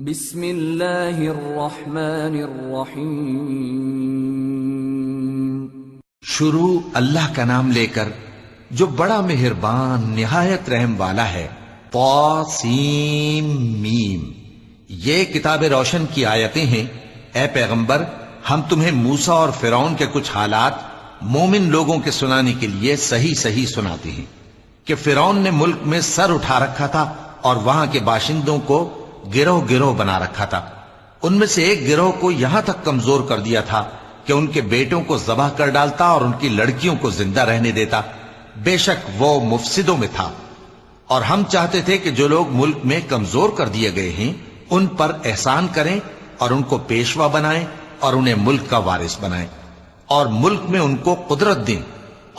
بسم اللہ الرحمن الرحیم۔ شروع اللہ کا نام لے کر جو بڑا مہربان نہایت رحم والا ہے۔ طاسیم میم، یہ کتاب روشن کی آیتیں ہیں۔ اے پیغمبر، ہم تمہیں موسیٰ اور فرعون کے کچھ حالات مومن لوگوں کے سنانے کے لیے صحیح صحیح سناتے ہیں کہ فرعون نے ملک میں سر اٹھا رکھا تھا اور وہاں کے باشندوں کو گروہ گروہ بنا رکھا تھا۔ ان میں سے ایک گروہ کو یہاں تک کمزور کر دیا تھا کہ ان کے بیٹوں کو ذبح کر ڈالتا اور ان کی لڑکیوں کو زندہ رہنے دیتا۔ بے شک وہ مفسدوں میں تھا، اور ہم چاہتے تھے کہ جو لوگ ملک میں کمزور کر دیے گئے ہیں ان پر احسان کریں اور ان کو پیشوا بنائیں اور انہیں ملک کا وارث بنائیں، اور ملک میں ان کو قدرت دیں،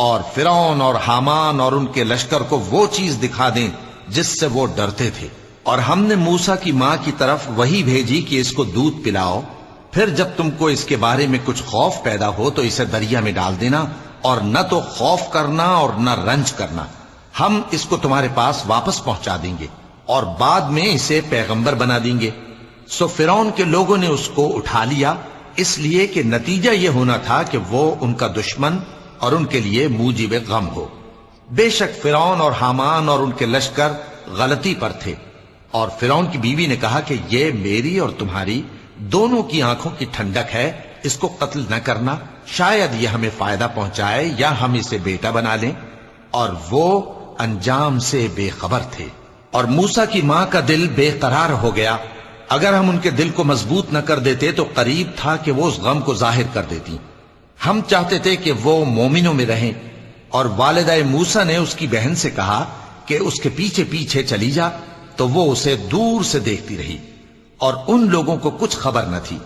اور فرعون اور حامان اور ان کے لشکر کو وہ چیز دکھا دیں جس سے وہ ڈرتے تھے۔ اور ہم نے موسیٰ کی ماں کی طرف وحی بھیجی کہ اس کو دودھ پلاؤ، پھر جب تم کو اس کے بارے میں کچھ خوف پیدا ہو تو اسے دریا میں ڈال دینا، اور نہ تو خوف کرنا اور نہ رنج کرنا، ہم اس کو تمہارے پاس واپس پہنچا دیں گے اور بعد میں اسے پیغمبر بنا دیں گے۔ سو فرعون کے لوگوں نے اس کو اٹھا لیا، اس لیے کہ نتیجہ یہ ہونا تھا کہ وہ ان کا دشمن اور ان کے لیے موجب غم ہو۔ بے شک فرعون اور حامان اور ان کے لشکر غلطی پر تھے، اور فرعون کی بیوی نے کہا کہ یہ میری اور تمہاری دونوں کی آنکھوں کی ٹھنڈک ہے، اس کو قتل نہ کرنا، شاید یہ ہمیں فائدہ پہنچائے یا ہم اسے بیٹا بنا لیں۔ اور وہ انجام سے بے خبر تھے۔ اور موسیٰ کی ماں کا دل بے قرار ہو گیا، اگر ہم ان کے دل کو مضبوط نہ کر دیتے تو قریب تھا کہ وہ اس غم کو ظاہر کر دیتی۔ ہم چاہتے تھے کہ وہ مومنوں میں رہیں، اور والدہ موسیٰ نے اس کی بہن سے کہا کہ اس کے پیچھے پیچھے چلی جا، تو وہ اسے دور سے دیکھتی رہی، اور ان لوگوں کو کچھ خبر نہ تھی۔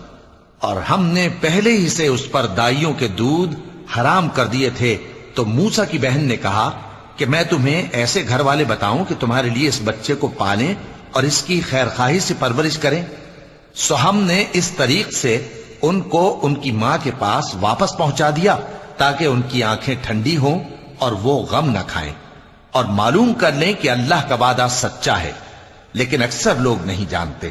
اور ہم نے پہلے ہی سے اس پر دائیوں کے دودھ حرام کر دیے تھے۔ تو موسیٰ کی بہن نے کہا کہ میں تمہیں ایسے گھر والے بتاؤں کہ تمہارے لیے اس بچے کو پالیں اور اس کی خیر خواہی سے پرورش کریں۔ سو ہم نے اس طریق سے ان کو ان کی ماں کے پاس واپس پہنچا دیا تاکہ ان کی آنکھیں ٹھنڈی ہوں اور وہ غم نہ کھائیں، اور معلوم کر لیں کہ اللہ کا وعدہ سچا ہے، لیکن اکثر لوگ نہیں جانتے۔